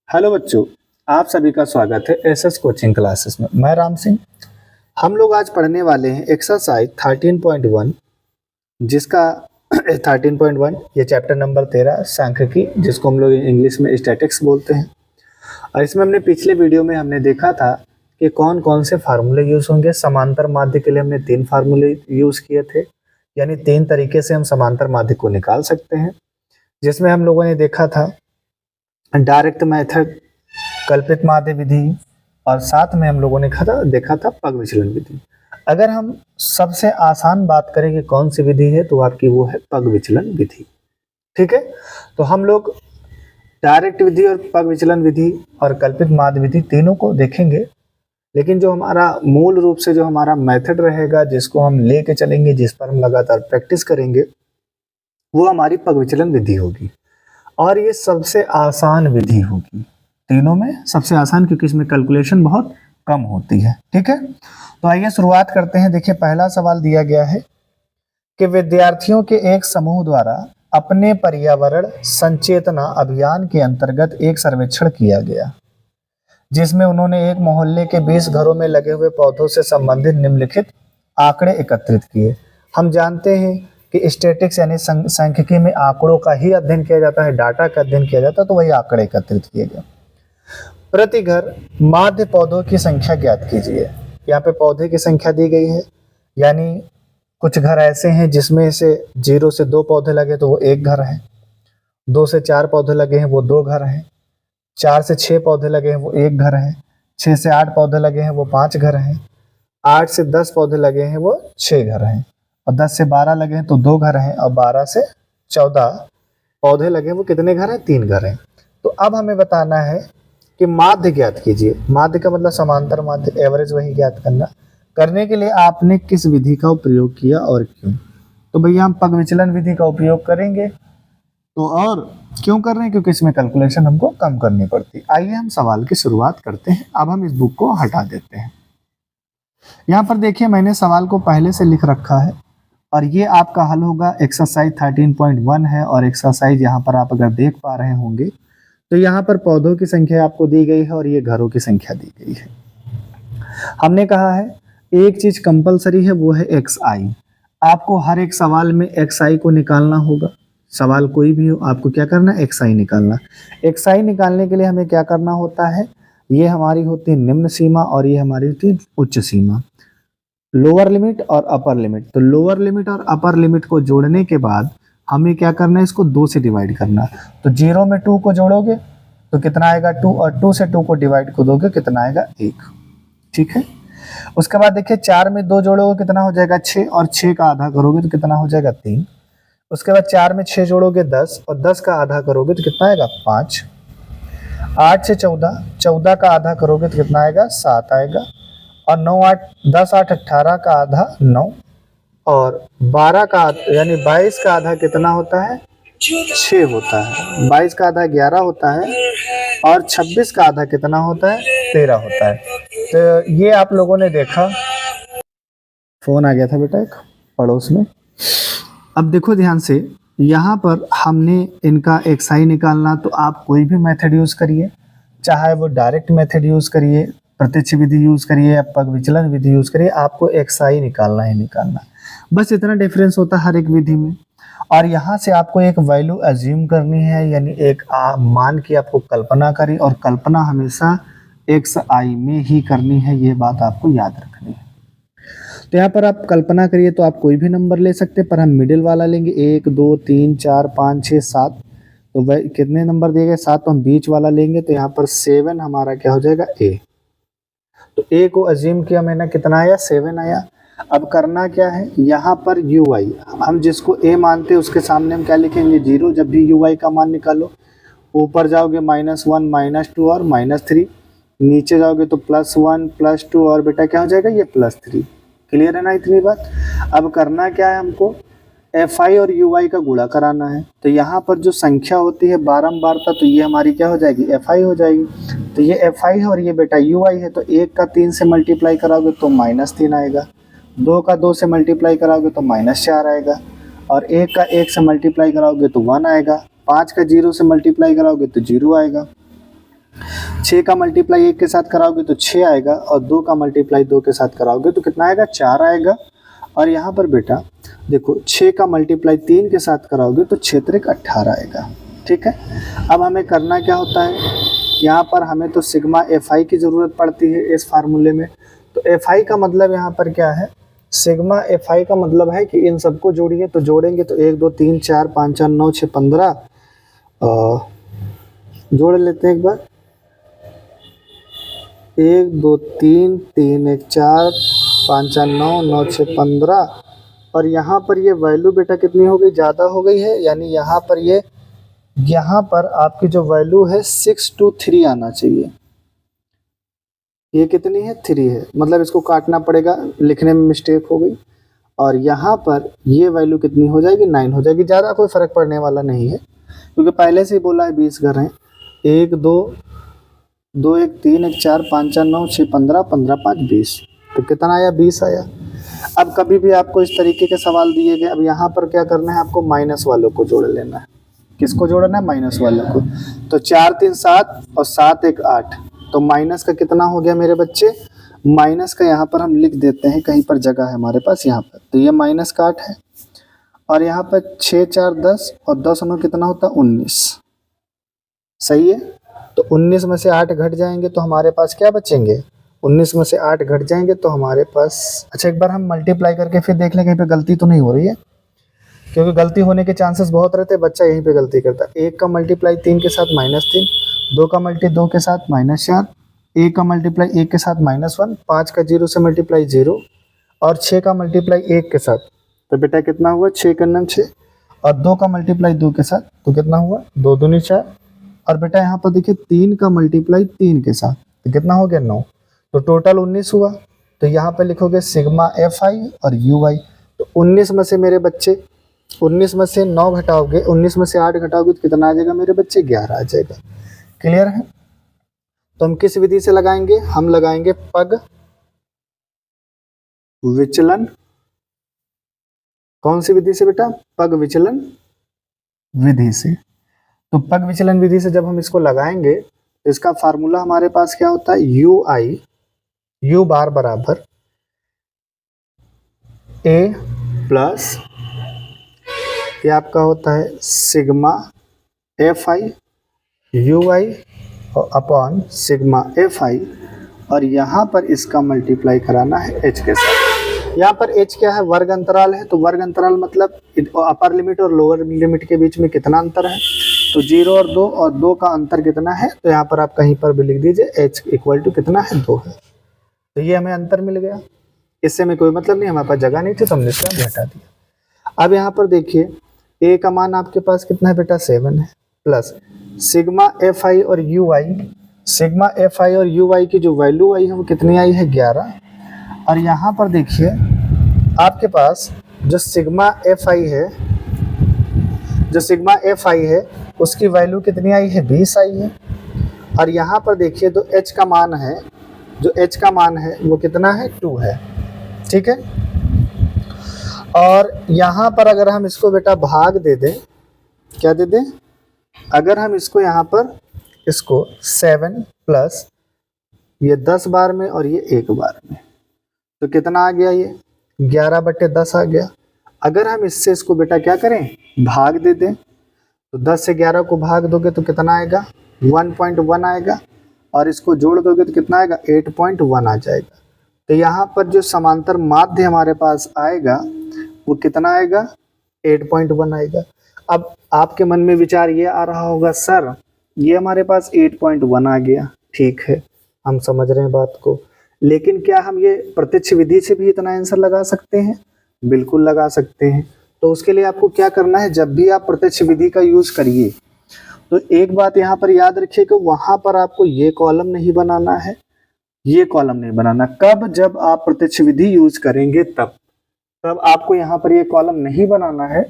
Hello बच्चों, आप सभी का स्वागत है एसएस कोचिंग क्लासेस में। मैं राम सिंह। हम लोग आज पढ़ने वाले हैं एक्सरसाइज 13.1, जिसका 13.1 ये चैप्टर नंबर 13 सांख्यिकी, जिसको हम लोग इंग्लिश में स्टैटिक्स बोलते हैं। और इसमें हमने पिछले वीडियो में हमने देखा था कि कौन कौन से फार्मूले यूज होंगे। समांतर माध्य के लिए हमने 3 फार्मूले यूज किए थे, यानी 3 तरीके से हम समांतर माध्य को निकाल सकते हैं, जिसमें हम लोगों ने देखा था डायरेक्ट मेथड, कल्पित माध्य विधि, और साथ में हम लोगों ने देखा था पग विचलन विधि। अगर हम सबसे आसान बात करें कि कौन सी विधि है, तो आपकी वो है पग विचलन विधि। ठीक है, तो हम लोग डायरेक्ट विधि और पग विचलन विधि और कल्पित माध्य विधि तीनों को देखेंगे, लेकिन जो हमारा मूल रूप से जो हमारा मेथड रहेगा, जिसको हम लेके चलेंगे, जिस पर हम लगातार प्रैक्टिस करेंगे, वो हमारी पग विचलन विधि होगी। और ये सबसे आसान विधि होगी तीनों में, सबसे आसान, क्योंकि इसमें कैलकुलेशन बहुत कम होती है। ठीक है, तो आइए शुरुआत करते हैं। देखिए, पहला सवाल दिया गया है कि विद्यार्थियों के एक समूह द्वारा अपने पर्यावरण संचेतना अभियान के अंतर्गत एक सर्वेक्षण किया गया, जिसमें उन्होंने एक मोहल्ले के 20 घरों में लगे हुए पौधों से संबंधित निम्नलिखित आंकड़े एकत्रित किए। हम जानते हैं कि स्टैटिक्स यानी सांख्यिकी में आंकड़ों का ही अध्ययन किया जाता है, डाटा का अध्ययन किया जाता है, तो वही आंकड़े एकत्रित किए गए। प्रति घर माध्य पौधों की संख्या ज्ञात कीजिए। यहाँ पे पौधे की संख्या दी गई है, यानी कुछ घर ऐसे हैं जिसमें से 0 से 2 पौधे लगे तो वो 1 घर है, 2 से 4 पौधे लगे हैं वो 2 घर हैं, 4 से 6 पौधे लगे हैं वो 1 घर है, 6 से 8 पौधे लगे हैं वो 5 घर हैं, 8 से 10 पौधे लगे हैं वो 6 घर हैं, और 10 से 12 लगे हैं तो 2 घर हैं, और 12 से 14 पौधे लगे हैं वो कितने घर हैं? 3 घर हैं। तो अब हमें बताना है कि माध्य ज्ञात कीजिए। माध्य का मतलब समांतर माध्य, एवरेज वही ज्ञात करना। करने के लिए आपने किस विधि का उपयोग किया और क्यों? तो भैया हम पग विचलन विधि का उपयोग करेंगे। तो और क्यों कर रहे हैं? क्योंकि इसमें कैलकुलेशन हमको कम करनी पड़ती। आइए हम सवाल की शुरुआत करते हैं। अब हम इस बुक को हटा देते हैं। यहाँ पर देखिए, मैंने सवाल को पहले से लिख रखा है, और ये आपका हल होगा। एक्सरसाइज 13.1 है, और एक्सरसाइज यहाँ पर आप अगर देख पा रहे होंगे तो यहाँ पर पौधों की संख्या आपको दी गई है और ये घरों की संख्या दी गई है। हमने कहा है एक चीज कंपलसरी है, वो है xi। आपको हर एक सवाल में xi को निकालना होगा। सवाल कोई भी हो, आपको क्या करना है? xi निकालना। xi निकालने के लिए हमें क्या करना होता है? ये हमारी होती है निम्न सीमा और ये हमारी होती है उच्च सीमा, लोअर लिमिट और अपर लिमिट। तो लोअर लिमिट और अपर लिमिट को जोड़ने के बाद हमें क्या करना है? इसको 2 से डिवाइड करना। तो 0 में 2 को जोड़ोगे तो कितना आएगा? 2, और 2 से 2 को डिवाइड कर दोगे कितना आएगा? 1। ठीक है, उसके बाद देखिए 4 में 2 जोड़ोगे कितना हो जाएगा? 6, और 6 का आधा करोगे तो कितना हो जाएगा? 3। उसके बाद 4 में 6 जोड़ोगे 10, और 10 का आधा करोगे तो कितना आएगा? 5। 8 से 14, 14 का आधा करोगे तो कितना आएगा? 7 आएगा, और 9 8 10 8 18 का आधा 9, और 12 का यानी 22 का आधा कितना होता है? 6 होता है। 22 का आधा 11 होता है, और 26 का आधा कितना होता है? 13 होता है। तो ये आप लोगों ने देखा, फोन आ गया था बेटा एक पड़ोस में। अब देखो ध्यान से, यहाँ पर हमने इनका xi निकालना, तो आप कोई भी मेथड यूज करिए, चाहे वो डायरेक्ट मेथड यूज करिए, प्रत्यक्ष विधि यूज करिए या पग विचलन विधि यूज करिए, आपको xi निकालना ही निकालना। बस इतना डिफरेंस होता है हर एक विधि में। और यहाँ से आपको एक वैल्यू अज्यूम करनी है, यानी एक मान की आपको कल्पना करी, और कल्पना हमेशा xi में ही करनी है, ये बात आपको याद रखनी है। तो यहाँ पर आप कल्पना करिए, तो आप कोई भी नंबर ले सकते हैं, पर हम मिडिल वाला लेंगे। 1 2 3 4 5 6 7, तो वह कितने नंबर दिए गए? 7, तो हम बीच वाला लेंगे, तो यहाँ पर 7 हमारा क्या हो जाएगा? a। तो a को अज्यूम किया मैंने, कितना आया? 7 आया। अब करना क्या है? यहाँ पर ui, हम जिसको a मानते हैं उसके सामने हम क्या लिखेंगे? 0। जब भी ui का मान निकालो, ऊपर जाओगे -1 -2 और -3, नीचे जाओगे तो +1 +2, और बेटा क्या हो जाएगा? ये +3। क्लियर है ना इतनी बात? अब करना क्या है? हमको fi और ui का गुणा कराना है। तो यहाँ पर जो संख्या होती है बारंबारता, तो ये हमारी क्या हो जाएगी? fi हो जाएगी। तो ये fi है और ये बेटा ui है, तो 1 का 3 से मल्टीप्लाई कराओगे तो -3 आएगा, 2 का 2 से मल्टीप्लाई कराओगे तो -4 आएगा, और 1 का 1 से मल्टीप्लाई कराओगे तो 1 आएगा, 5 का 0 से मल्टीप्लाई कराओगे तो 0 आएगा। 6 का मल्टीप्लाई 1 के साथ कराओगे तो 6 आएगा, और 2 का मल्टीप्लाई 2 के साथ कराओगे तो कितना आएगा, 4 आएगा। और यहाँ पर बेटा देखो 6 का मल्टीप्लाई 3 के साथ कराओगे तो 6 त्रिक 18 आएगा। ठीक है, अब हमें करना क्या होता है, यहाँ पर हमें तो सिग्मा एफ आई की ज़रूरत पड़ती है इस फार्मूले में। तो एफ आई का मतलब यहाँ पर क्या है, सिग्मा एफ आई का मतलब है कि इन सबको जोड़िए, तो जोड़ेंगे तो 1 2 3 4 5 4 9 6 15, जोड़ लेते हैं एक बार, 1 2 3 3 1 4 5 4 9 9 6 15। और यहाँ पर ये वैल्यू बेटा कितनी हो गई, ज़्यादा हो गई है, यानी यहाँ पर आपकी जो वैल्यू है 623 आना चाहिए। ये कितनी है, 3 है, मतलब इसको काटना पड़ेगा, लिखने में मिस्टेक हो गई। और यहाँ पर ये वैल्यू कितनी हो जाएगी, 9 हो जाएगी। ज़्यादा कोई फ़र्क पड़ने वाला नहीं है, क्योंकि पहले से ही बोला है 20 घर हैं। 1 2 2 1 3 1 4 5 4 9 6 15 15 5 20, तो कितना आया, 20 आया। अब कभी भी आपको इस तरीके के सवाल दिए गए, अब यहाँ पर क्या करना है, आपको माइनस वालों को जोड़ लेना है। किसको जोड़ना है, माइनस वालों को। तो 4 3 7 और 7 1 8, तो माइनस का कितना हो गया मेरे बच्चे, माइनस का यहाँ पर हम लिख देते हैं, कहीं पर जगह है हमारे पास यहाँ पर, तो ये माइनस का 8 है। और यहाँ पर 6 4 10 और 10 में कितना होता है, 19। सही है, तो 19 में से 8 घट जाएंगे तो हमारे पास क्या बचेंगे, 19 में से 8 घट जाएंगे तो हमारे पास, अच्छा एक बार हम मल्टीप्लाई करके फिर देख लें कहीं पे गलती तो नहीं हो रही है, क्योंकि गलती होने के चांसेस बहुत रहते हैं, बच्चा यहीं पे गलती करता है। 1 का मल्टीप्लाई 3 के साथ -3, 2 का मल्टी 2 के साथ -4, 1 का मल्टीप्लाई 1 के साथ -1, 5 का 0 से मल्टीप्लाई 0, और 6 का मल्टीप्लाई 1 के साथ, तो बेटा कितना हुआ, 6 का 6, और 2 का मल्टीप्लाई 2 के साथ, तो कितना हुआ, 2 दूनी 4। और बेटा यहाँ पर देखिए 3 का मल्टीप्लाई 3 के साथ, तो कितना हो गया, 9, तो टोटल 19 हुआ। तो यहाँ पे लिखोगे सिग्मा एफ आई और यू आई। तो 19 में से मेरे बच्चे, 19 में से 9 घटाओगे, 19 में से 8 घटाओगे तो कितना आ जाएगा मेरे बच्चे, 11 आ जाएगा। क्लियर है, तो हम किस विधि से लगाएंगे, हम लगाएंगे पग विचलन। कौन सी विधि से बेटा, पग विचलन विधि से। तो पग विचलन विधि से जब हम इसको लगाएंगे तो इसका फार्मूला हमारे पास क्या होता है, यू आई, यू बार बराबर ए प्लस ये आपका होता है सिग्मा एफ आई यू आई और अपॉन सिग्मा एफ आई, और यहाँ पर इसका मल्टीप्लाई कराना है एच के साथ। यहाँ पर एच क्या है, वर्ग अंतराल है, तो वर्ग अंतराल मतलब अपर लिमिट और लोअर लिमिट के बीच में कितना अंतर है, तो 0 और 2, और 2 का अंतर कितना है, तो यहाँ पर आप कहीं पर भी लिख दीजिए h इक्वल टू कितना है, 2 है। तो ये हमें अंतर मिल गया, इससे हमें कोई मतलब नहीं, हमारे पास जगह नहीं थी तो हमने इसका घटा दिया। अब यहाँ पर देखिए a का मान आपके पास कितना है बेटा, 7 है, प्लस सिग्मा एफ आई और you I, sigma F I और यू आई की जो वैल्यू आई है वो कितनी आई है, 11। और यहाँ पर देखिए आपके पास जो सिग्मा एफ आई है, जो सिग्मा एफ आई है उसकी वैल्यू कितनी आई है, 20 आई है। और यहाँ पर देखिए जो h का मान है, जो h का मान है वो कितना है, 2 है। ठीक है, और यहाँ पर अगर हम इसको बेटा भाग दे दें, क्या दे दें, अगर हम इसको यहाँ पर इसको 7 प्लस ये 10 बार में और ये 1 बार में, तो कितना आ गया, ये 11/10 आ गया। अगर हम इससे इसको बेटा क्या करें, भाग दे दें, तो 10 से 11 को भाग दोगे तो कितना आएगा, 1.1 आएगा, और इसको जोड़ दोगे तो कितना आएगा, 8.1 आ जाएगा। तो यहाँ पर जो समांतर माध्य हमारे पास आएगा वो कितना आएगा, 8.1 आएगा। अब आपके मन में विचार ये आ रहा होगा, सर ये हमारे पास 8.1 आ गया, ठीक है हम समझ रहे हैं बात को, लेकिन क्या हम ये प्रत्यक्ष विधि से भी इतना आंसर लगा सकते हैं, बिल्कुल लगा सकते हैं। तो उसके लिए आपको क्या करना है, जब भी आप प्रत्यक्ष विधि का यूज करिए तो एक बात यहाँ पर याद रखिए कि वहां पर आपको ये कॉलम नहीं बनाना है, ये कॉलम नहीं बनाना। कब, जब आप प्रत्यक्ष विधि यूज करेंगे तब आपको यहाँ पर ये कॉलम नहीं बनाना है।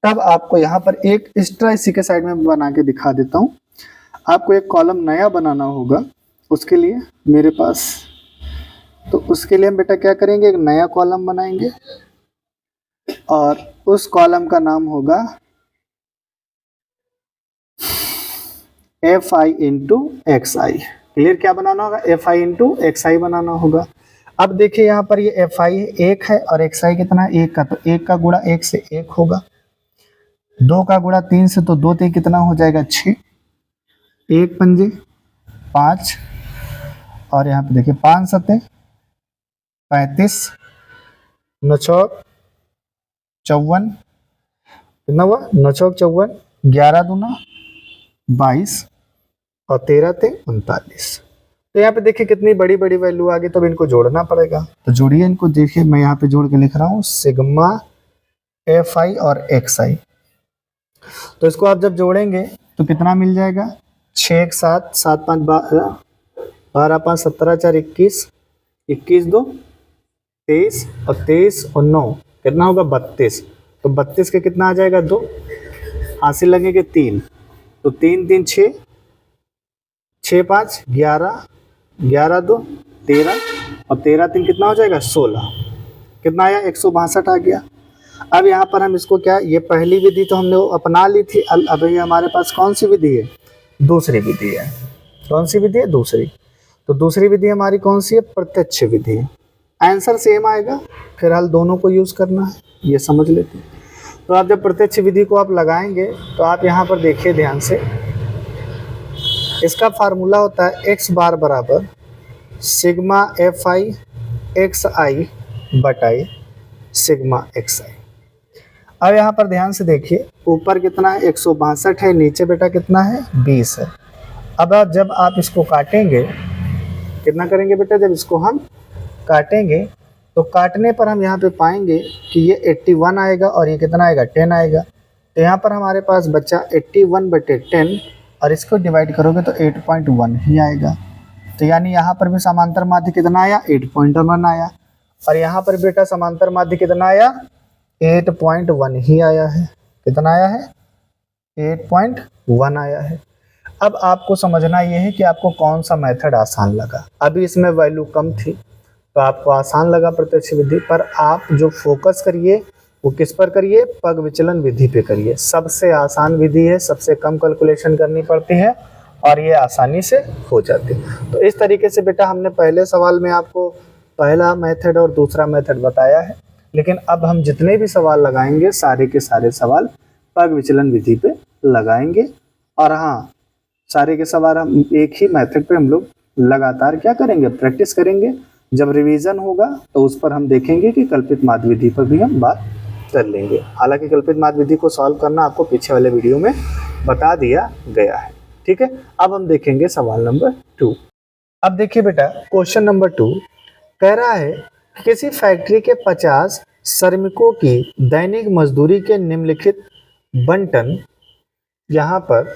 तब आपको यहाँ पर एक एक्स्ट्रा इसी के साइड में बना के दिखा देता हूँ, आपको एक कॉलम नया बनाना होगा। उसके लिए मेरे पास, तो उसके लिए हम बेटा क्या करेंगे, एक नया कॉलम बनाएंगे और उस कॉलम का नाम होगा F I into x I. Clear, क्या बनाना होगा, एफ आई इंटू एक्स आई बनाना होगा। अब देखिए यहाँ पर ये एफ आई एक है और एक्स आई कितना है, एक का, तो एक का गुणा एक से एक होगा, दो का गुणा तीन से, तो दो तीन कितना हो जाएगा 6, एक पंजे 5, और यहाँ पे देखिए 5 सते 35, 9 चौक 54, कितना हुआ 9 चौक 54, 11 दूना 22 और 13 ते 39। तो यहाँ पे देखिए कितनी बड़ी बड़ी वैल्यू आ गई, तो अब इनको जोड़ना पड़ेगा। तो जोड़िए इनको, देखिए मैं यहाँ पे जोड़ के लिख रहा हूँ सिग्मा एफ आई और एक्स आई। तो इसको आप जब जोड़ेंगे तो कितना मिल जाएगा, 6 1 7 7 5 12 5 17 4 21, 21 2 23 और 23 और 9 कितना होगा 32। तो 32 के कितना आ जाएगा 2, हासिल लगेंगे 3, तो 3 3 6, 6 5 11, 11 2 13 और 13 3 कितना हो जाएगा 16, कितना आया 162 आ गया। अब यहाँ पर हम इसको क्या, ये पहली विधि तो हमने वो अपना ली थी, अब ये हमारे पास कौन सी विधि है, दूसरी विधि है। कौन सी विधि है, दूसरी। तो दूसरी विधि हमारी कौन सी है, प्रत्यक्ष विधि है। आंसर सेम आएगा, फिलहाल दोनों को यूज़ करना है, ये समझ लेते हैं। तो आप जब प्रत्यक्ष विधि को आप लगाएंगे तो आप यहाँ पर देखिए ध्यान से, इसका फार्मूला होता है एक्स बार बराबर सिग्मा एफ आई एक्स आई बटाई सिग्मा एक्स आई। अब यहाँ पर ध्यान से देखिए, ऊपर कितना है 162 है, नीचे बेटा कितना है 20 है। अब जब आप इसको काटेंगे, कितना करेंगे बेटा, जब इसको हम काटेंगे तो काटने पर हम यहाँ पे पाएंगे कि ये 81 आएगा और ये कितना आएगा 10 आएगा। तो यहाँ पर हमारे पास बच्चा 81/10 और इसको डिवाइड करोगे तो 8.1 ही आएगा। तो यानी यहाँ पर भी समांतर माध्य कितना आया 8.1 आया, और यहाँ पर बेटा समांतर माध्य कितना आया 8.1 ही आया है। कितना आया है 8.1 आया है। अब आपको समझना ये है कि आपको कौन सा मेथड आसान लगा। अभी इसमें वैल्यू कम थी तो आपको आसान लगा प्रत्यक्ष विधि, पर आप जो फोकस करिए वो किस पर करिए, पग विचलन विधि पे करिए। सबसे आसान विधि है, सबसे कम कैलकुलेशन करनी पड़ती है और ये आसानी से हो जाती है। तो इस तरीके से बेटा हमने पहले सवाल में आपको पहला मेथड और दूसरा मेथड बताया है, लेकिन अब हम जितने भी सवाल लगाएंगे सारे के सारे सवाल पग विचलन विधि पे लगाएंगे। और हाँ, सारे के सवाल हम एक ही मेथड पे हम लोग लगातार क्या करेंगे, प्रैक्टिस करेंगे। जब रिवीजन होगा तो उस पर हम देखेंगे कि कल्पित माध्य विधि पर भी हम बात कर लेंगे। हालांकि कल्पित माध्य विधि को सॉल्व करना आपको पीछे वाले वीडियो में बता दिया गया है, ठीक है। अब हम देखेंगे सवाल नंबर 2। अब देखिए बेटा, क्वेश्चन नंबर 2 कह रहा है किसी फैक्ट्री के 50 श्रमिकों की दैनिक मजदूरी के निम्नलिखित बंटन, यहाँ पर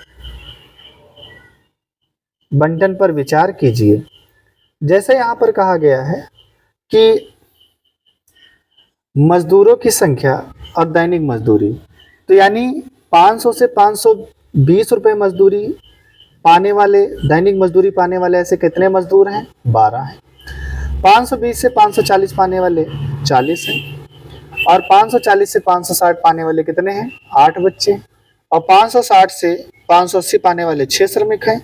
बंटन पर विचार कीजिए। जैसे यहाँ पर कहा गया है कि मजदूरों की संख्या और दैनिक मजदूरी, तो यानी 500 से 520 रुपये मजदूरी पाने वाले, दैनिक मजदूरी पाने वाले ऐसे कितने मजदूर हैं, 12 हैं। 520 से 540 पाने वाले 40 हैं, और 540 से 560 पाने वाले कितने हैं, 8 बच्चे। और 560 से 580 पाने वाले 6 श्रमिक हैं,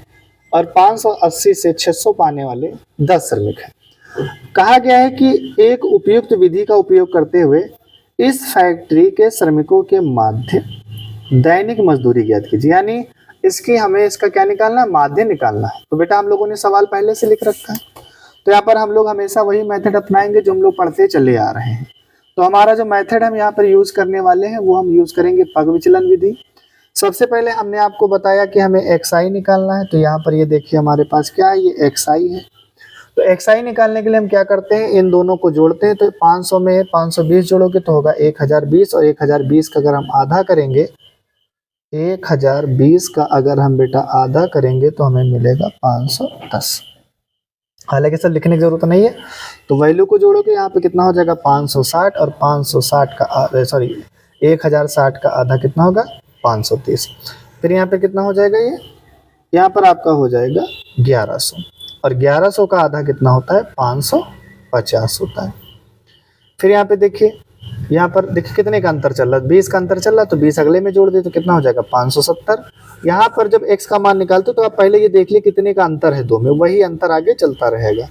और 580 से 600 पाने वाले 10 श्रमिक हैं। कहा गया है कि एक उपयुक्त विधि का उपयोग करते हुए इस फैक्ट्री के श्रमिकों के माध्य दैनिक मजदूरी ज्ञात कीजिए। यानी इसकी हमें इसका क्या निकालना है, माध्य निकालना है। तो बेटा हम लोगों ने सवाल पहले से लिख रखा है, तो यहाँ पर हम लोग हमेशा वही मेथड अपनाएंगे जो हम लोग पढ़ते चले आ रहे हैं। तो हमारा जो मेथड हम यहाँ पर यूज करने वाले हैं वो हम यूज करेंगे पग विचलन विधि। सबसे पहले हमने आपको बताया कि हमें एक्स आई निकालना है, तो यहाँ पर ये देखिए हमारे पास क्या है, ये एक्स आई है। तो एक्स आई निकालने के लिए हम क्या करते हैं, इन दोनों को जोड़ते हैं। तो 500 में 520 जोड़ोगे तो होगा 1020, और 1020 का अगर हम आधा करेंगे, 1020 का अगर हम बेटा आधा करेंगे तो हमें मिलेगा 510। हालांकि सर लिखने की जरूरत नहीं है, तो वैल्यू को जोड़ोगे यहाँ पे कितना हो जाएगा 560, और 560 का सॉरी 1060 का आधा कितना होगा 530। फिर यहाँ पे कितना हो जाएगा, ये यहाँ पर आपका हो जाएगा 1100, और 1100 का आधा कितना होता है 550 होता है। फिर यहाँ पे देखिए यहाँ पर देखिए कितने का अंतर चल रहा है, 20 का अंतर चल रहा है, तो 20 अगले में जोड़ दे तो कितना हो जाएगा 570। यहाँ पर जब x का मान निकालते तो आप पहले ये देख लिए कितने का अंतर है दो में, वही अंतर आगे चलता रहेगा।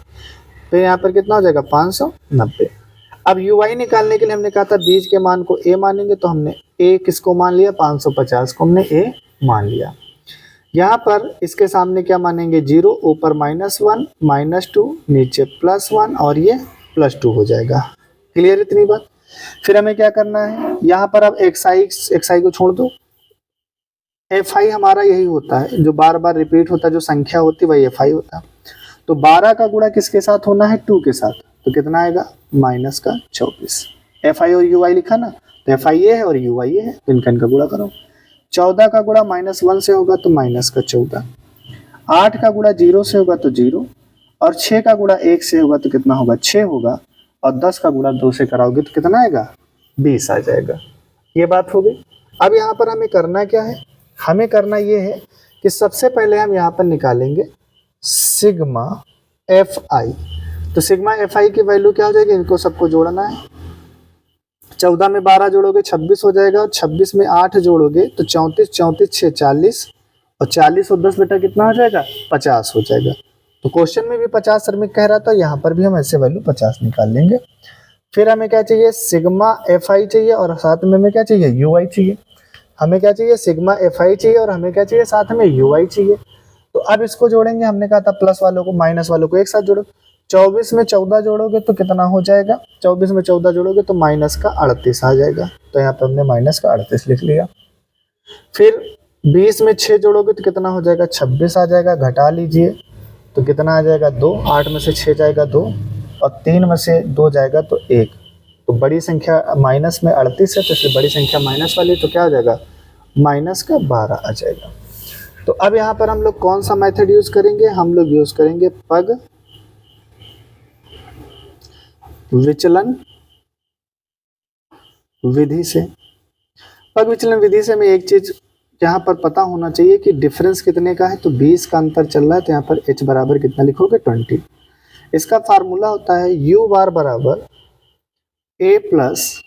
तो यहाँ पर कितना हो जाएगा 590। अब ui निकालने के लिए हमने कहा था बीज के मान को a मानेंगे, तो हमने a किसको मान लिया, 550 को हमने a मान लिया। यहाँ पर इसके सामने क्या मानेंगे 0, ऊपर -1 -2 नीचे +1 और ये +2 हो जाएगा। क्लियर इतनी बात। फिर हमें क्या करना है, यहाँ पर अब xi को छोड़ दो, fi हमारा यही होता है जो बार बार रिपीट होता है, जो संख्या होती है वही fi होता है। तो 12 का गुणा किसके साथ होना है 2 के साथ, तो कितना आएगा -24। fi और ui लिखा ना, तो fi ये है और ui ये है, तो इनका गुणा करो। 14 का गुणा -1 से होगा तो -14, 8 का गुणा 0 से होगा तो 0, और 6 का गुणा 1 से होगा तो कितना होगा 6 होगा, और 10 का गुणा 2 से कराओगे तो कितना आएगा 20 आ जाएगा। ये बात हो गई। अब यहाँ पर हमें करना क्या है, हमें करना ये है कि सबसे पहले हम यहाँ पर निकालेंगे सिग्मा fi। तो सिग्मा fi की वैल्यू क्या हो जाएगी, इनको सबको जोड़ना है। 14 में 12 जोड़ोगे 26 हो जाएगा, और 26 में 8 जोड़ोगे तो 34, 34 6 40, और 40 और 10 बेटा कितना हो जाएगा 50 हो जाएगा। तो क्वेश्चन में भी 50 श्रमिक कह रहा था, यहाँ पर भी हम ऐसे वैल्यू 50 निकाल लेंगे। फिर हमें क्या चाहिए, सिग्मा fi चाहिए, और साथ में हमें क्या चाहिए ui चाहिए। हमें क्या चाहिए, सिग्मा fi चाहिए, और हमें क्या चाहिए साथ में ui चाहिए। तो अब इसको जोड़ेंगे, हमने कहा था प्लस वालों को माइनस वालों को एक साथ जोड़ो। 24 में 14 जोड़ोगे तो कितना हो जाएगा, 24 में 14 जोड़ोगे तो -38 आ जाएगा, तो यहाँ पे हमने -38 लिख लिया। फिर 20 में 6 जोड़ोगे तो कितना हो जाएगा 26 आ जाएगा, घटा लीजिए तो कितना आ जाएगा 2, 8 में से 6 जाएगा 2, और 3 में से 2 जाएगा तो 1। तो बड़ी संख्या माइनस में 38 है, तो इसलिए बड़ी संख्या माइनस वाली, तो क्या हो जाएगा -12 आ जाएगा। तो अब यहाँ पर हम लोग कौन सा मेथड यूज करेंगे, हम लोग यूज करेंगे पग विचलन विधि से। पग विचलन विधि से हमें एक चीज यहाँ पर पता होना चाहिए कि डिफरेंस कितने का है, तो 20 का अंतर चल रहा है, तो यहाँ पर h बराबर कितना लिखोगे 20। इसका फार्मूला होता है u बार बराबर a plus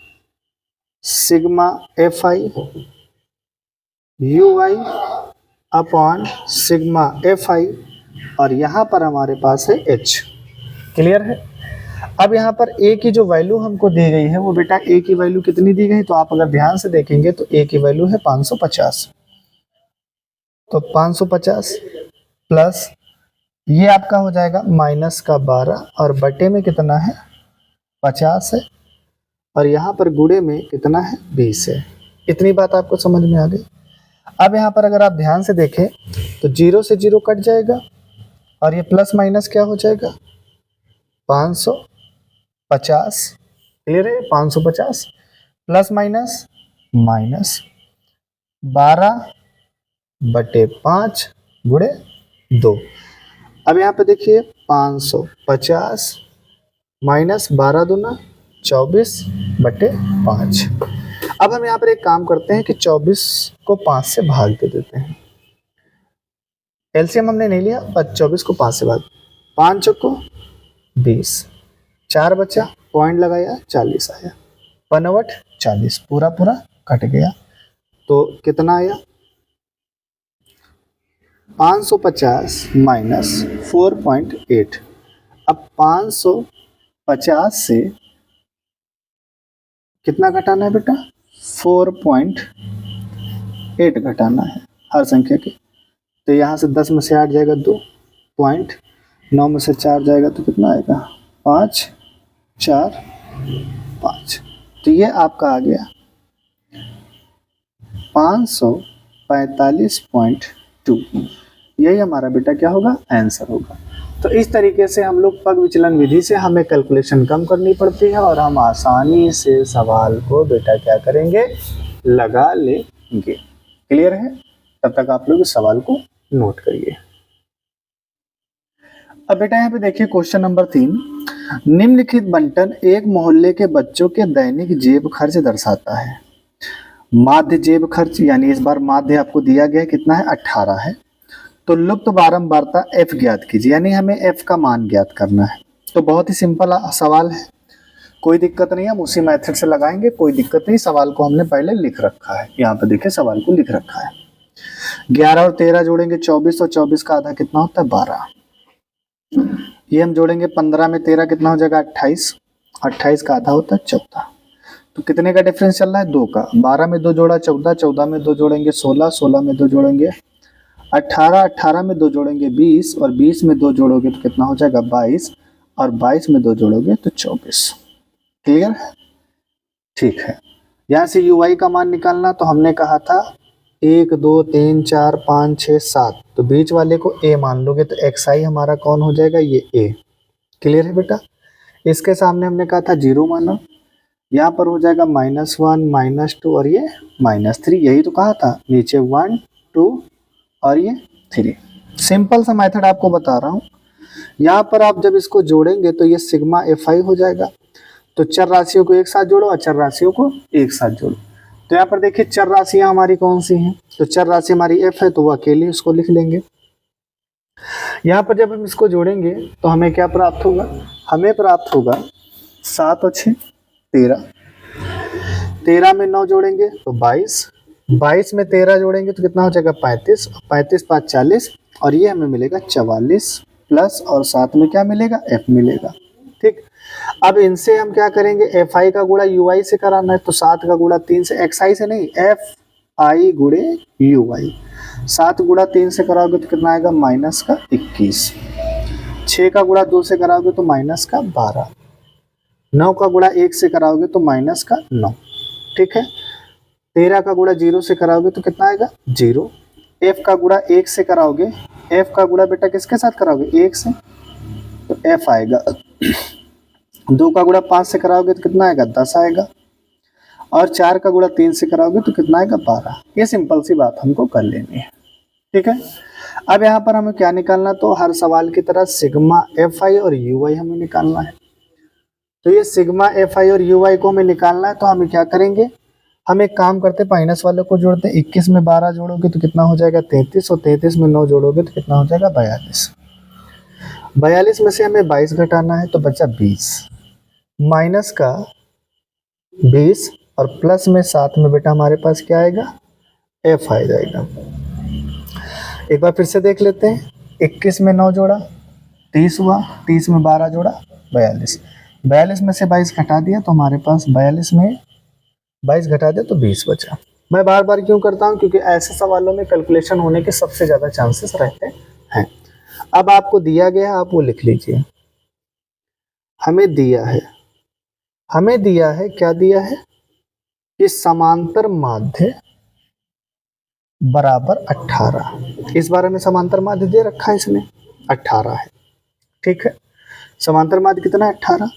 sigma fi ui upon sigma fi, और यहाँ पर हमारे पास है h। क्लियर है। अब यहाँ पर a की जो वैल्यू हमको दी गई है वो बेटा a की वैल्यू कितनी दी गई, तो आप अगर ध्यान से देखेंगे तो a की वैल्यू है 550। तो 550 प्लस ये आपका हो जाएगा -12, और बटे में कितना है 50 है, और यहाँ पर गुणे में कितना है 20 है। इतनी बात आपको समझ में आ गई। अब यहाँ पर अगर आप ध्यान से देखें तो 0 से 0 कट जाएगा, और ये प्लस माइनस क्या हो जाएगा 550। क्लियर है, 550 प्लस माइनस -12/5 गुणे 2। अब यहाँ पे देखिए 550 -12 दूना 24/5। अब हम यहाँ पर एक काम करते हैं कि 24 को 5 से भाग दे देते हैं। एलसीएम हमने नहीं लिया, 24 को 5 से भाग, 5 को 20, 4 बचा, पॉइंट लगाया 40 आया, 45 पूरा कट गया, तो कितना आया 550 - 4.8। अब 550 से कितना घटाना है बेटा 4.8 घटाना है हर संख्या के। तो यहाँ से 10 में से 8 जाएगा 2 पॉइंट, 9 में से 4 जाएगा तो कितना आएगा 5 4 5। तो ये आपका आ गया 545.2। यही हमारा बेटा क्या होगा आंसर होगा। तो इस तरीके से हम लोग पग विचलन विधि से हमें कैलकुलेशन कम करनी पड़ती है, और हम आसानी से सवाल को बेटा क्या करेंगे लगा लेंगे। क्लियर है। तब तक आप लोग इस सवाल को नोट करिए। अब बेटा यहाँ पे देखिए क्वेश्चन नंबर 3, निम्नलिखित बंटन एक मोहल्ले के बच्चों के दैनिक जेब खर्च दर्शाता है। माध्य जेब खर्च, यानी इस बार माध्य आपको दिया गया कितना है 18 है, तो लुप्त बारंबारता f ज्ञात कीजिए, यानी हमें f का मान ज्ञात करना है। तो बहुत ही सिंपल सवाल है। कोई दिक्कत नहीं, हम उसी मेथड से लगाएंगे, कोई दिक्कत नहीं। सवाल को हमने पहले लिख रखा है, यहाँ पे देखिए सवाल को लिख रखा है। 11 और 13 जोड़ेंगे 24, और 24 का आधा कितना होता है 12। ये हम जोड़ेंगे 15 में 13 कितना हो जाएगा 28, 28 का आधा होता है 14। तो कितने का डिफरेंस चल रहा है 2 का। 12 में 2 जोड़ा 14, 14 में 2 जोड़ेंगे 16, 16 में 2 जोड़ेंगे 18, 18 में 2 जोड़ेंगे 20, और 20 में 2 जोड़ोगे तो कितना हो जाएगा 22, और 22 में 2 जोड़ोगे तो 24। क्लियर है? ठीक है। यहाँ से ui का मान निकालना, तो हमने कहा था 1 2 3 4 5 6 7, तो बीच वाले को a मान लोगे तो xi हमारा कौन हो जाएगा, ये a। क्लियर है बेटा? इसके सामने हमने कहा था 0 मानो, यहाँ पर हो जाएगा -1 -2 और ये -3, यही तो कहा था। नीचे 1 2 और ये 3। सिंपल सा मेथड आपको बता रहा हूँ। यहाँ पर आप जब इसको जोड़ेंगे तो ये सिग्मा fi हो जाएगा। तो चर राशियों को एक साथ जोड़ो, अचर राशियों को एक साथ जोड़ो। तो यहाँ पर देखिए चर राशियां हमारी कौन सी हैं, तो चर राशि हमारी f है, तो वो अकेली उसको लिख लेंगे। यहाँ पर जब हम इसको जोड़ेंगे तो हमें क्या प्राप्त होगा, हमें प्राप्त होगा 7 और 6 13, 13 में 9 जोड़ेंगे तो 22, 22 में 13 जोड़ेंगे तो कितना हो जाएगा 35, 35 5 40, और ये हमें मिलेगा 44 प्लस, और साथ में क्या मिलेगा f मिलेगा। ठीक, अब इनसे हम क्या करेंगे, fi का गुणा ui से कराना है, तो 7 का गुणा 3 से, xi से नहीं, fi गुणे ui। 7 गुणा 3 से कराओगे तो कितना आएगा -21, 6 का गुणा 2 से कराओगे तो -12, 9 का गुणा 1 से कराओगे तो -9। ठीक है, 13 का गुणा 0 से कराओगे तो कितना आएगा 0। f का गुणा 1 से कराओगे, f का गुणा बेटा किसके साथ कराओगे 1 से, तो f आएगा। 2 का गुणा 5 से कराओगे तो कितना आएगा 10 आएगा, और 4 का गुणा 3 से कराओगे तो कितना आएगा 12। ये सिंपल सी बात हमको कर लेनी है। ठीक है, अब यहाँ पर हमें क्या निकालना, तो हर सवाल की तरह सिग्मा fi और ui हमें निकालना है। तो ये सिग्मा fi और ui को हमें निकालना है, तो हम क्या करेंगे, हम एक काम करते माइनस वालों को जोड़ते हैं। 21 में 12 जोड़ोगे तो कितना हो जाएगा 33, और 33 में 9 जोड़ोगे तो कितना हो जाएगा 42। 42 में से हमें 22 घटाना है, तो बचा 20, माइनस का 20 और प्लस में 7 में बेटा हमारे पास क्या आएगा f आ जाएगा। एक बार फिर से देख लेते हैं। 21 में 9 जोड़ा 30 हुआ, 30 में 12 जोड़ा 42, 42 में से 22 घटा दिया तो हमारे पास 42 में 22 घटा दिया तो 20 बचा। मैं बार बार क्यों करता हूँ, क्योंकि ऐसे सवालों में कैलकुलेशन होने के सबसे ज़्यादा चांसेस रहते हैं। अब आपको दिया गया है, आप वो लिख लीजिए। हमें दिया है क्या दिया है कि समांतर माध्य बराबर 18। इस बारे में समांतर माध्य दे रखा है इसने 18 है। ठीक है, समांतर माध्य कितना है 18,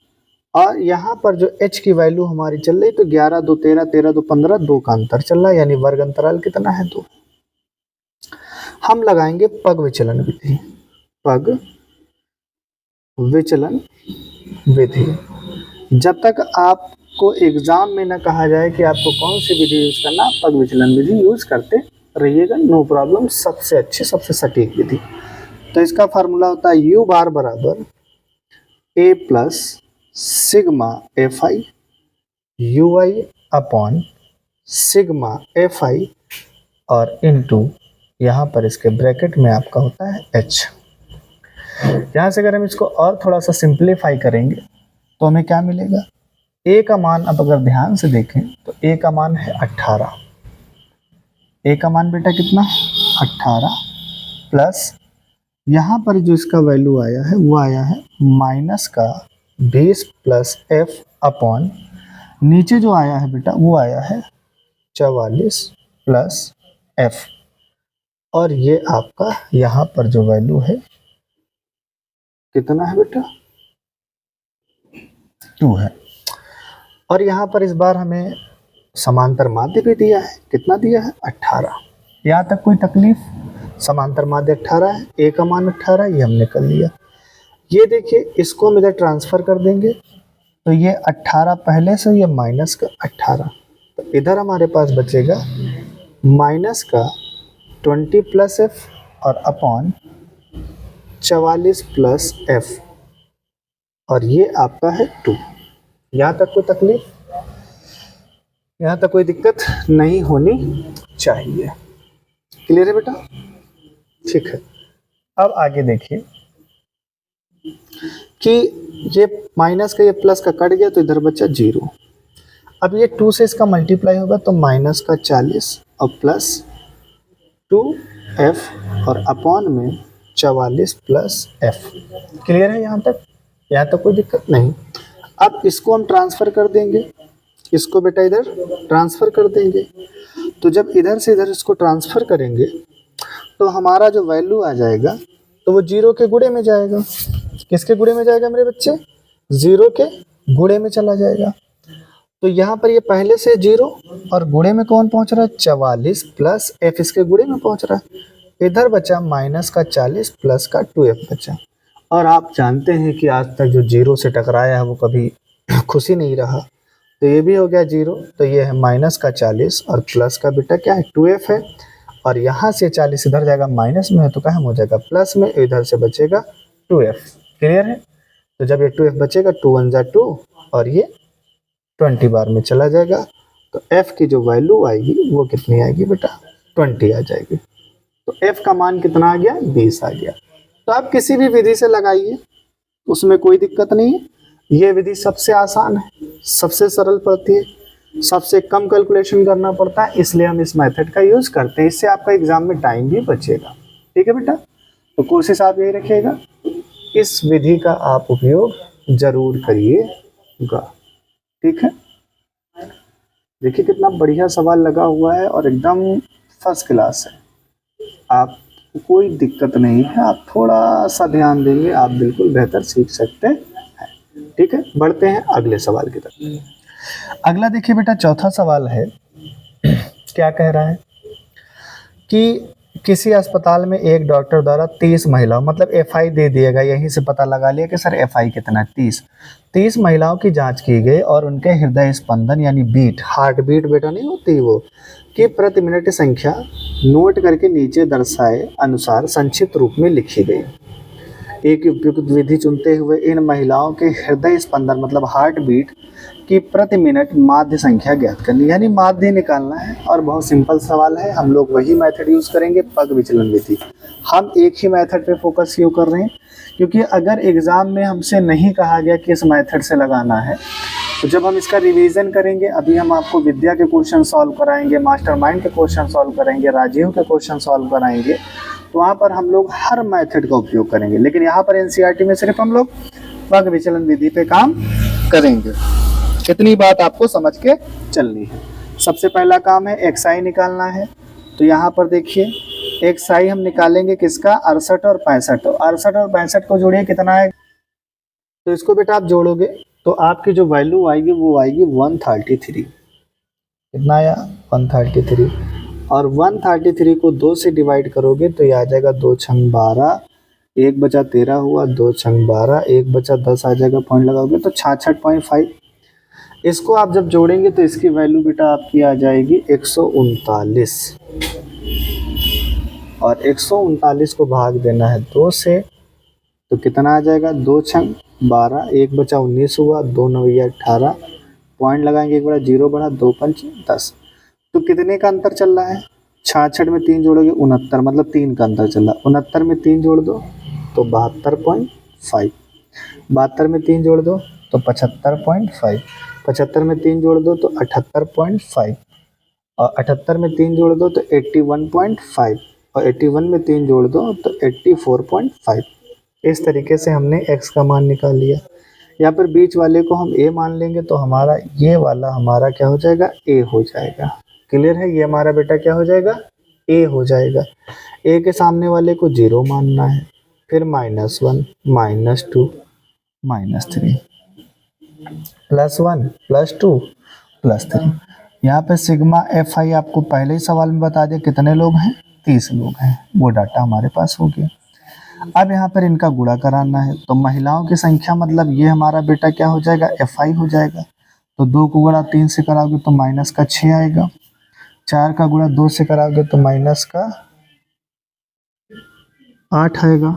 और यहाँ पर जो h की वैल्यू हमारी चल रही तो 11 2 13, 13 2 15, 2 का अंतर चल रहा है, यानी वर्ग अंतराल कितना है 2। हम लगाएंगे पग विचलन विधि, पग विचलन विधि। जब तक आपको एग्जाम में न कहा जाए कि आपको कौन सी विधि यूज करना, पग विचलन विधि यूज करते रहिएगा, नो प्रॉब्लम, सबसे अच्छी सबसे सटीक विधि। तो इसका फार्मूला होता है u बार बराबर a plus sigma fi ui upon sigma fi, और इनटू यहाँ पर इसके ब्रैकेट में आपका होता है h। यहाँ से अगर हम इसको और थोड़ा सा सिंप्लीफाई करेंगे तो हमें क्या मिलेगा, a का मान, अब अगर ध्यान से देखें तो a का मान है 18, a का मान बेटा कितना 18, प्लस यहाँ पर जो इसका वैल्यू आया है वो आया है माइनस का 20 प्लस f अपॉन, नीचे जो आया है बेटा वो आया है 44 प्लस f, और ये आपका यहाँ पर जो वैल्यू है कितना है बेटा 2 है। और यहाँ पर इस बार हमें समांतर माध्य भी दिया है, कितना दिया है 18। यहाँ तक कोई तकलीफ, समांतर माध्य 18 है, a का मान 18, ये हमने कर लिया। ये देखिए इसको हम इधर ट्रांसफर कर देंगे तो ये 18 पहले से, ये माइनस का 18, तो इधर हमारे पास बचेगा माइनस का 20 प्लस f और अपॉन 44 प्लस f, और ये आपका है 2। यहाँ तक कोई तकलीफ, यहाँ तक कोई दिक्कत नहीं होनी चाहिए। क्लियर है बेटा? ठीक है। अब आगे देखिए कि ये माइनस का ये प्लस का कट गया तो इधर बचा 0। अब ये 2 से इसका मल्टीप्लाई होगा तो माइनस का 40 और प्लस 2f और अपॉन में 44 प्लस f। क्लियर है यहाँ तक? यहाँ तक कोई दिक्कत नहीं। अब इसको हम ट्रांसफ़र कर देंगे, इसको बेटा इधर ट्रांसफ़र कर देंगे। तो जब इधर से इधर इसको ट्रांसफ़र करेंगे तो हमारा जो वैल्यू आ जाएगा तो वो 0 के गुणे में जाएगा। किसके गुणे में जाएगा मेरे बच्चे? 0 के गुणे में चला जाएगा। तो यहाँ पर ये पहले से 0 और गुणे में कौन पहुँच रहा है? 44 प्लस f इसके गुणे में पहुँच रहा है। इधर बचा माइनस का 40 प्लस का 2f बचा। और आप जानते हैं कि आज तक जो 0 से टकराया है वो कभी खुशी नहीं रहा। तो ये भी हो गया 0, तो ये है माइनस का 40 और प्लस का बेटा क्या है? 2f है। और यहाँ से 40 इधर जाएगा माइनस में है तो कहाँ हो जाएगा? प्लस में, इधर से बचेगा 2f। क्लियर है? तो जब ये 2f बचेगा 2 1 जा 2 और ये 20 बार में चला जाएगा तो f की जो वैल्यू आएगी वो कितनी आएगी बेटा? 20 आ जाएगी। तो f का मान कितना आ गया? 20 आ गया। तो आप किसी भी विधि से लगाइए, उसमें कोई दिक्कत नहीं है। ये विधि सबसे आसान है, सबसे सरल पड़ती है, सबसे कम कैलकुलेशन करना पड़ता है, इसलिए हम इस मेथड का यूज़ करते हैं। इससे आपका एग्जाम में टाइम भी बचेगा। ठीक है बेटा? तो कोशिश आप यही रखिएगा, इस विधि का आप उपयोग जरूर करिएगा। ठीक है? देखिए कितना बढ़िया सवाल लगा हुआ है और एकदम फर्स्ट क्लास है। आप कोई दिक्कत नहीं है, आप थोड़ा सा ध्यान देंगे आप बिल्कुल बेहतर सीख सकते हैं। ठीक है, बढ़ते हैं अगले सवाल की तरफ। अगला देखिए बेटा, चौथा सवाल है। क्या कह रहा है कि किसी अस्पताल में एक डॉक्टर द्वारा 30 महिलाओं, मतलब एफआई दे दिएगा, यहीं से पता लगा लिया कि सर एफआई कितना है। 30 महिलाओं की जांच की गई और उनके हृदय स्पंदन यानी बीट, हार्ट बीट बेटा नहीं होती वो, कि प्रति मिनट संख्या नोट करके नीचे दर्शाए अनुसार संक्षिप्त रूप में लिखी गई। एक उपयुक्त विधि चुनते हुए इन महिलाओं के हृदय स्पंदन मतलब हार्ट बीट की प्रति मिनट माध्य संख्या ज्ञात करनी, यानी माध्य निकालना है। और बहुत सिंपल सवाल है, हम लोग वही मेथड यूज़ करेंगे, पग विचलन विधि। हम एक ही मेथड पे फोकस क्यों कर रहे हैं? क्योंकि अगर एग्ज़ाम में हमसे नहीं कहा गया कि इस मेथड से लगाना है, तो जब हम इसका रिवीजन करेंगे, अभी हम आपको विद्या के क्वेश्चन सॉल्व कराएंगे, मास्टरमाइंड के क्वेश्चन सॉल्व करेंगे, राजीव के क्वेश्चन सॉल्व कराएंगे, तो वहाँ पर हम लोग हर मेथड का उपयोग करेंगे। लेकिन यहाँ पर एनसीईआरटी में सिर्फ हम लोग पग विचलन विधि पे काम करेंगे। कितनी बात आपको समझ के चलनी है। सबसे पहला काम है एक्सआई निकालना है। तो यहाँ पर देखिए एक्सआई हम निकालेंगे किसका? 68 और 65। तो 68 और 65 को जोड़िए, कितना है? तो इसको बेटा आप जोड़ोगे तो आपकी जो वैल्यू आएगी वो आएगी 133। कितना आया? 133। और 133 को 2 से डिवाइड करोगे तो ये आ जाएगा 2 छंग 12, 1 बचा 13 हुआ, 2 छंग 12, 1 बचा 10 आ जाएगा, पॉइंट लगाओगे तो 66.5। इसको आप जब जोड़ेंगे तो इसकी वैल्यू बेटा आपकी आ जाएगी 139। और 139 को भाग देना है 2 से, तो कितना आ जाएगा? 2 छंग 12, 1 बचा 19 हुआ, 2 9 18, पॉइंट लगाएंगे, एक बड़ा 0 बढ़ा, 2 पंच 10। तो कितने का अंतर चल रहा है? 66 में 3 जोड़ोगे 69, मतलब 3 का अंतर चल रहा है। 69 में 3 जोड़ दो तो 72.5, 72 में 3 जोड़ दो तो 75.5, 75 में 3 जोड़ दो तो 78.5, और 78 में 3 जोड़ दो तो 81.5, और 81 में 3 जोड़ दो तो 84.5। इस तरीके से हमने x का मान निकाल लिया। यहाँ पर बीच वाले को हम a मान लेंगे तो हमारा ये वाला हमारा क्या हो जाएगा? a हो जाएगा। क्लियर है? ये हमारा बेटा क्या हो जाएगा? a हो जाएगा। a के सामने वाले को 0 मानना है, फिर -1, -2, -3, +1, +2, +3। यहाँ पे सिग्मा FI आपको पहले ही सवाल में बता दिया कितने लोग हैं? 30 लोग हैं। वो डाटा हमारे पास हो गया। अब यहाँ पर इनका गुणा कराना है। तो महिलाओं की संख्या मतलब ये हमारा बेटा क्या हो जाएगा? FI हो जाएगा। तो 2 को गुणा 3 से कराओगे तो -6 आएगा। 4 का गुणा 2 से कराओगे तो 8 आएगा।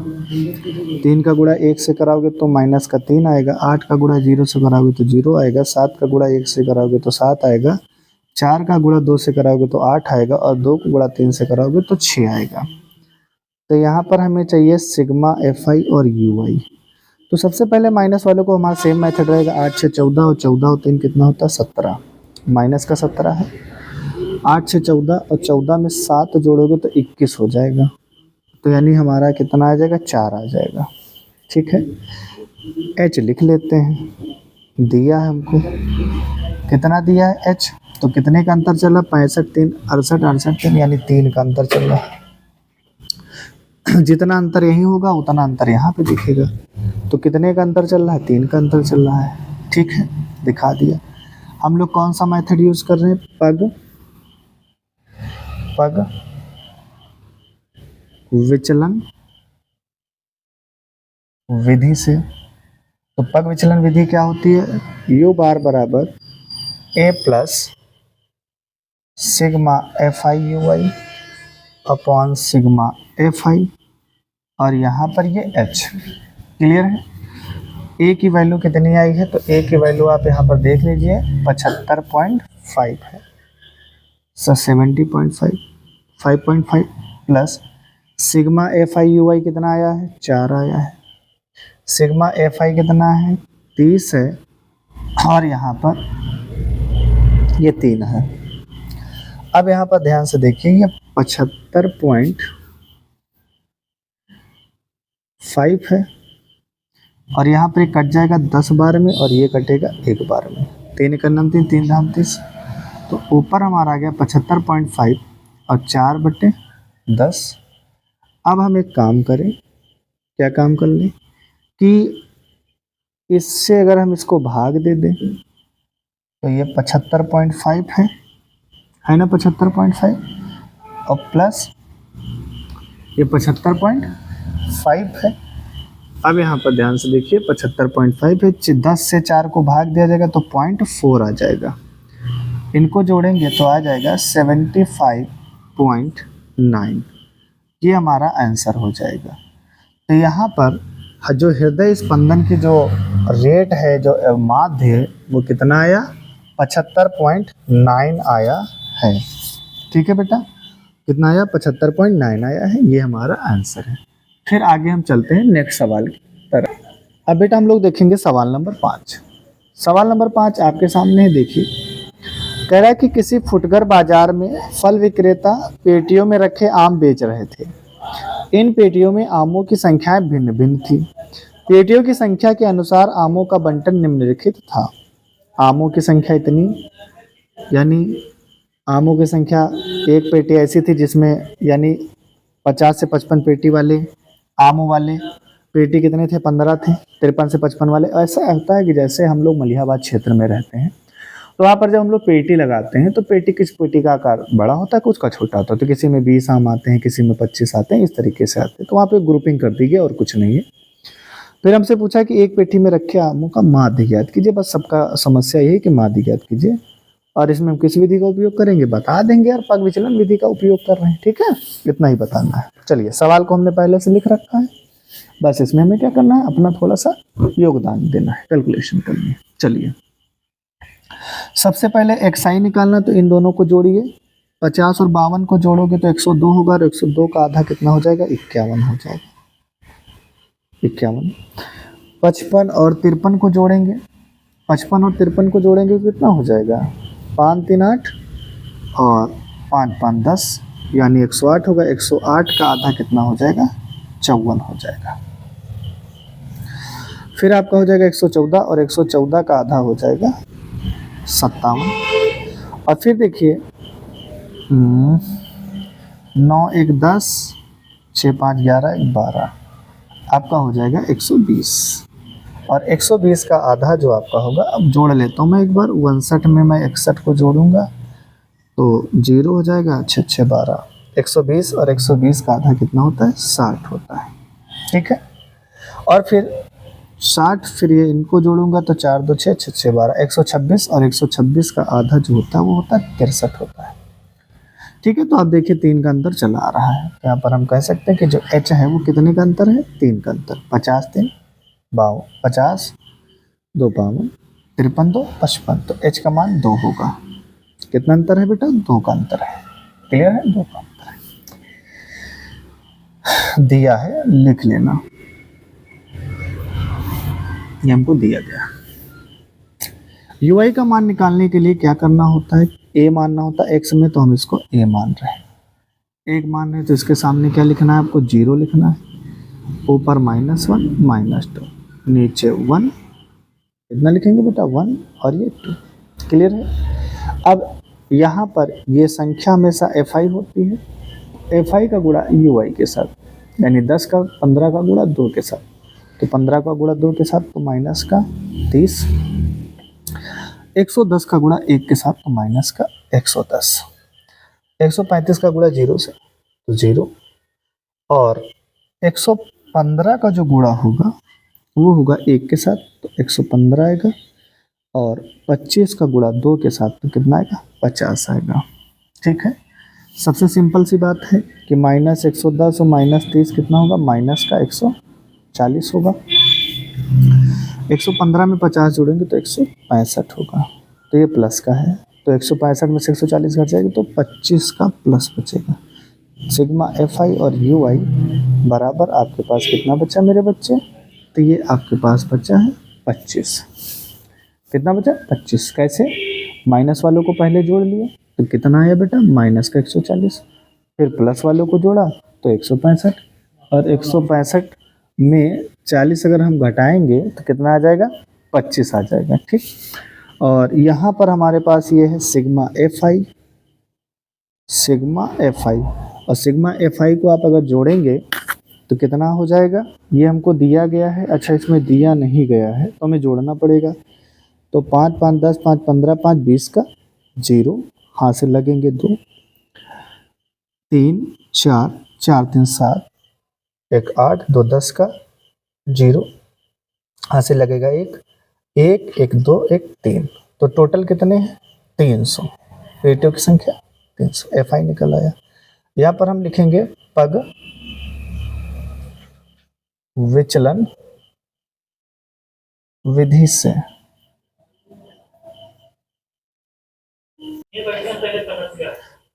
3 का गुणा 1 से कराओगे तो माइनस का 3 आएगा। 8 का गुणा 0 से कराओगे तो 0 आएगा। 7 का गुणा 1 से कराओगे तो 7 आएगा। 4 का गुणा 2 से कराओगे तो 8 आएगा और 2 का गुणा 3 से कराओगे तो 6 आएगा। तो यहाँ पर हमें चाहिए सिग्मा FI और UI। तो सबसे पहले माइनस वालों को हमारा सेम मेथड रहेगा। 8 से 14 और 14 और 3 कितना होता है 17, माइनस का 17 है। 8 से 14 और 14 में 7 जोड़ोगे तो 21 हो जाएगा। तो यानी हमारा कितना आ जाएगा 4 आ जाएगा। ठीक है, H लिख लेते हैं। दिया है हमको, कितना दिया है H, तो कितने का अंतर चला 65 3 68 68 3 यानी 3 का अंतर चल रहा है। जितना अंतर यही होगा उतना अंतर यहाँ पे दिखेगा। तो कितने का अंतर चल रहा है 3 का अंतर चल रहा है। ठीक है, दिखा दिया। हम लोग कौन सा मेथड यूज कर रहे हैं, पग विचलन विधि से। तो पग विचलन विधि क्या होती है, U बार बराबर A plus sigma FI UI upon sigma FI और यहाँ पर ये H। क्लियर है। A की वैल्यू कितनी आई है, तो A की वैल्यू आप यहाँ पर देख लीजिए 75.5 है। 70.5 5.5 प्लस सिग्मा FI UI कितना आया है 4 आया है। सिग्मा FI कितना है 30 है और यहाँ पर ये 3 है। अब यहाँ पर ध्यान से देखिए, ये 75.5 है और यहाँ पर कट जाएगा 10 बार में और ये कटेगा 1 बार में। 3 का नाम 3 3 धाम 30, तो ऊपर हमारा आ गया 75.5 और 4/10। अब हम एक काम करें, क्या काम कर लें कि इससे अगर हम इसको भाग दे दें तो ये 75.5 है ना 75.5 और प्लस ये 75.5 है। अब यहाँ पर ध्यान से देखिए 75.5 है, 10 से 4 को भाग दिया जाएगा तो 0.4 आ जाएगा। इनको जोड़ेंगे तो आ जाएगा 75.9। ये हमारा आंसर हो जाएगा। तो यहाँ पर जो हृदय स्पंदन की जो रेट है, जो माध्य है, वो कितना आया 75.9 आया है। ठीक है बेटा, कितना आया 75.9 आया है। ये हमारा आंसर है। फिर आगे हम चलते हैं नेक्स्ट सवाल की तरफ। अब बेटा हम लोग देखेंगे सवाल नंबर 5। सवाल नंबर 5 आपके सामने है, देखिए। कह रहा है कि किसी फुटकर बाजार में फल विक्रेता पेटियों में रखे आम बेच रहे थे। इन पेटियों में आमों की संख्याएं भिन्न भिन्न थी। पेटियों की संख्या के अनुसार आमों का बंटन निम्नलिखित था। आमों की संख्या इतनी, यानी आमों की संख्या, एक पेटी ऐसी थी जिसमें यानी 50 से 55 पेटी वाले आमों वाले पेटी कितने थे 15 थे। 53 से 55 वाले। ऐसा होता है कि जैसे हम लोग मलिहाबाद क्षेत्र में रहते हैं तो वहाँ पर जब हम लोग पेटी लगाते हैं तो पेटी किस पेटी का आकार बड़ा होता है, कुछ का छोटा होता है। तो किसी में 20 आम आते हैं, किसी में 25 आते हैं, इस तरीके से आते हैं। तो वहाँ पे ग्रुपिंग कर दी गई और कुछ नहीं है। फिर हमसे पूछा कि एक पेटी में रखे आमों का माध्य ज्ञात कीजिए। बस सबका समस्या यही कि माध्य ज्ञात कीजिए और इसमें हम किस विधि का उपयोग करेंगे बता देंगे और पग विचलन विधि का उपयोग कर रहे हैं। ठीक है, इतना ही बताना है। चलिए, सवाल को हमने पहले से लिख रखा है, बस इसमें हमें क्या करना है, अपना थोड़ा सा योगदान देना है, कैलकुलेशन करनी है। चलिए, सबसे पहले XI निकालना, तो इन दोनों को जोड़िए। 50 और 52 को जोड़ोगे तो 102 होगा और 102 का आधा कितना हो जाएगा 51 हो जाएगा। 51। 55 और 53 को जोड़ेंगे। 55 और 53 को जोड़ेंगे तो कितना हो जाएगा 5 3 8 और 5 5 10 यानी 108 होगा। 108 का आधा कितना हो जाएगा 54 हो जाएगा। फिर आपका हो जाएगा 114 और 114 का आधा हो जाएगा 57। और फिर देखिए 9 1 10 6 5 11 1 12 आपका हो जाएगा 120 और 120 का आधा जो आपका होगा, अब जोड़ लेता हूँ मैं एक बार। 59 में मैं 61 को जोड़ूंगा तो 0 हो जाएगा। 6 6 12 120 और 120 का आधा कितना होता है 60 होता है। ठीक है, और फिर 60, फिर ये इनको जोड़ूंगा तो 4 2 6 6 6 12 126 और 126 का आधा जो होता है वो होता है 63 होता है। ठीक है, तो आप देखिए 3 का अंतर चला आ रहा है। यहाँ पर हम कह सकते हैं कि जो h है वो कितने का अंतर है, 3 का अंतर। 50 3 52, 50 2 52 53 2 55, तो h का मान 2 होगा। कितना अंतर है बेटा, 2 का अंतर है। क्लियर है, 2 का अंतर है। दिया है, लिख लेना, ये हमको दिया गया। ui का मान निकालने के लिए क्या करना होता है, a मानना होता है x में, तो हम इसको a मान रहे हैं। 1 मान रहे हैं तो इसके सामने क्या लिखना है आपको, 0 लिखना है। ऊपर -1 -2, नीचे 1, कितना लिखेंगे बेटा, 1 और ये 2। क्लियर है। अब यहाँ पर ये संख्या हमेशा fi होती है, fi का गुणा ui के साथ, यानी 10 का 15 का गुणा 2 के साथ, तो 15 का गुणा 2 के साथ तो माइनस का 30, 110 का गुणा 1 के साथ तो माइनस का 110, 135 का गुणा 0 से तो 0, और 115 का जो गुणा होगा वो होगा 1 के साथ तो 115 आएगा, और 25 का गुणा 2 के साथ तो कितना आएगा, 50 आएगा। ठीक है, सबसे सिंपल सी बात है कि -110 और -30 कितना होगा, माइनस का 140 होगा। 115 में 50 जोड़ेंगे तो 165 होगा, तो ये प्लस का है, तो 165 में से 140 घट जाएगी तो 25 का प्लस बचेगा। सिग्मा fi और ui बराबर आपके पास कितना बचा मेरे बच्चे, तो ये आपके पास बचा है 25। कितना बचा, 25। कैसे, माइनस वालों को पहले जोड़ लिए तो कितना आया बेटा, माइनस का 140, फिर प्लस वालों को जोड़ा तो 165, और 165 में 40 अगर हम घटाएंगे तो कितना आ जाएगा, 25 आ जाएगा। ठीक, और यहाँ पर हमारे पास ये है सिग्मा fi, और सिग्मा fi को आप अगर जोड़ेंगे तो कितना हो जाएगा, ये हमको दिया गया है। अच्छा, इसमें दिया नहीं गया है तो हमें जोड़ना पड़ेगा, तो 5 5 10 5 15 5 20 का 0, हाथ से लगेंगे 2, 3 4 4 3 7, 1 8 2 10 का 0, हाथ से लगेगा 1 1 1 2 1 3, तो टोटल कितने हैं, 300। रेडियो की संख्या 300, fi निकल आया। यहाँ पर हम लिखेंगे पग विचलन विधि से,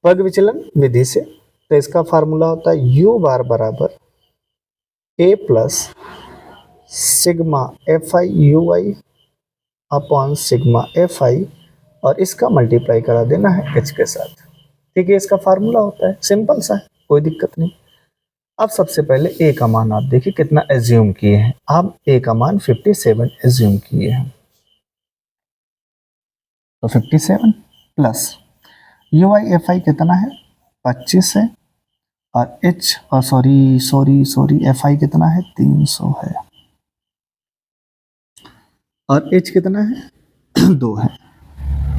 पग विचलन विधि से, तो इसका फार्मूला होता है u बार बराबर a plus sigma fi ui upon sigma fi, और इसका मल्टीप्लाई करा देना है h के साथ। ठीक है, इसका फार्मूला होता है, सिंपल सा है, कोई दिक्कत नहीं। अब सबसे पहले a का मान आप देखिए कितना एज्यूम किए हैं, आप a का मान 57 एज्यूम किए हैं, तो 57 प्लस ui fi कितना है, 25 है, और h और सॉरी fi कितना है, 300 है, और h कितना है 2 है।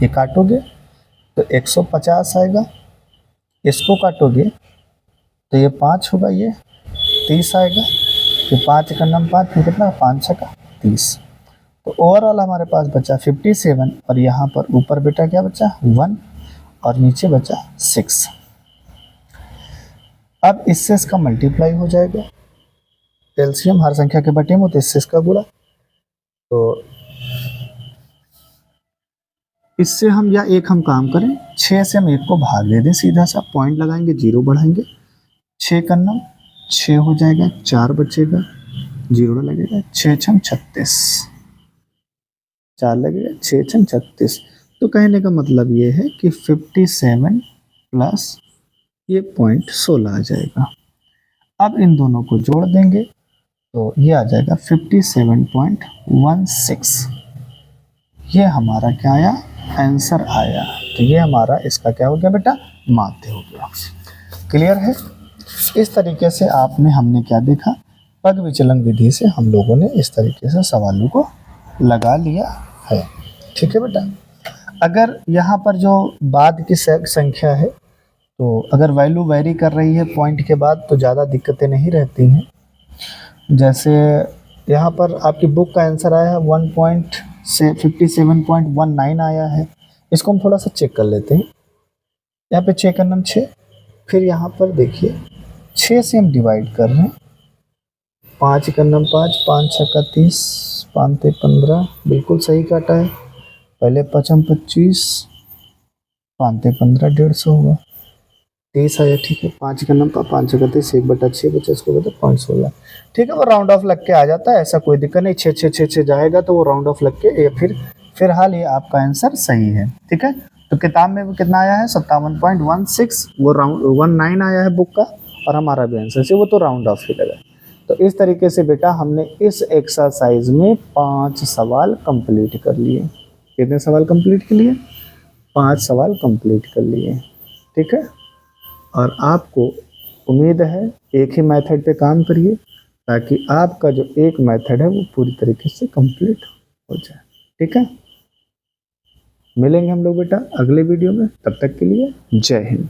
ये काटोगे तो 150 आएगा, इसको काटोगे तो ये 5 होगा, ये 30 आएगा, फिर 5 का नम 5 में कितना, 5 6 का 30, तो ओवरऑल हमारे पास बचा 57, और यहाँ पर ऊपर बेटा क्या बचा 1, और नीचे बचा 6। अब इससे इसका मल्टीप्लाई हो जाएगा, एलसीएम हर संख्या के बटे में तो इससे इसका गुणा, तो इससे हम या एक हम काम करें, 6 से हम 1 को भाग दे दें, सीधा सा पॉइंट लगाएंगे, 0 बढ़ाएंगे, 6 का नम 6 हो जाएगा, 4 बचेगा, 0 लगेगा, 6 6 36, 4 लगेगा, 6 6 36। तो कहने का मतलब ये है कि 57 प्लस ये 0.16 आ जाएगा। अब इन दोनों को जोड़ देंगे तो ये आ जाएगा 57.16, ये हमारा क्या आया, आंसर आया। तो ये हमारा इसका क्या हो गया बेटा, माध्य हो गया। क्लियर है। इस तरीके से हमने क्या देखा, पग विचलन विधि से हम लोगों ने इस तरीके से सवालों को लगा लिया है। ठीक है बेटा, अगर यहाँ पर जो बाद की संख्या है तो अगर वैल्यू वेरी कर रही है पॉइंट के बाद तो ज़्यादा दिक्कतें नहीं रहती हैं। जैसे यहाँ पर आपकी बुक का आंसर आया है 57.19 आया है, इसको हम थोड़ा सा चेक कर लेते हैं। यहाँ पे 6 का नम 6, फिर यहाँ पर देखिए 6 से हम डिवाइड कर रहे हैं। 5 का नम 5, 5 छक्का 30, 5 ते 15, बिल्कुल सही काटा है। पहले 5 25, 5 ते 15, 150 होगा। 30 आया, ठीक है। 5 का नम 5 छक्का 30, 1/6 बचा, इसको बता 0.16, ठीक है। वो राउंड ऑफ लग के आ जाता है, ऐसा कोई दिक्कत नहीं। 6 6 6 6 जाएगा तो वो राउंड ऑफ लग के फिर ये आपका आंसर सही है, ठीक है। तो किताब में वो कितना आया है 57.16, वो राउंड 19 आया है बुक का, और हमारा भी आंसर से वो तो राउंड ऑफ ही लगा। तो इस तरीके से बेटा हमने इस एक्सरसाइज में 5 सवाल कंप्लीट कर लिए। कितने सवाल कंप्लीट कर लिए? 5 सवाल कंप्लीट कर लिए, ठीक है। और आपको उम्मीद है एक ही मेथड पे काम करिए, ताकि आपका जो एक मेथड है वो पूरी तरीके से कंप्लीट हो जाए, ठीक है। मिलेंगे हम लोग बेटा अगले वीडियो में, तब तक के लिए जय हिंद।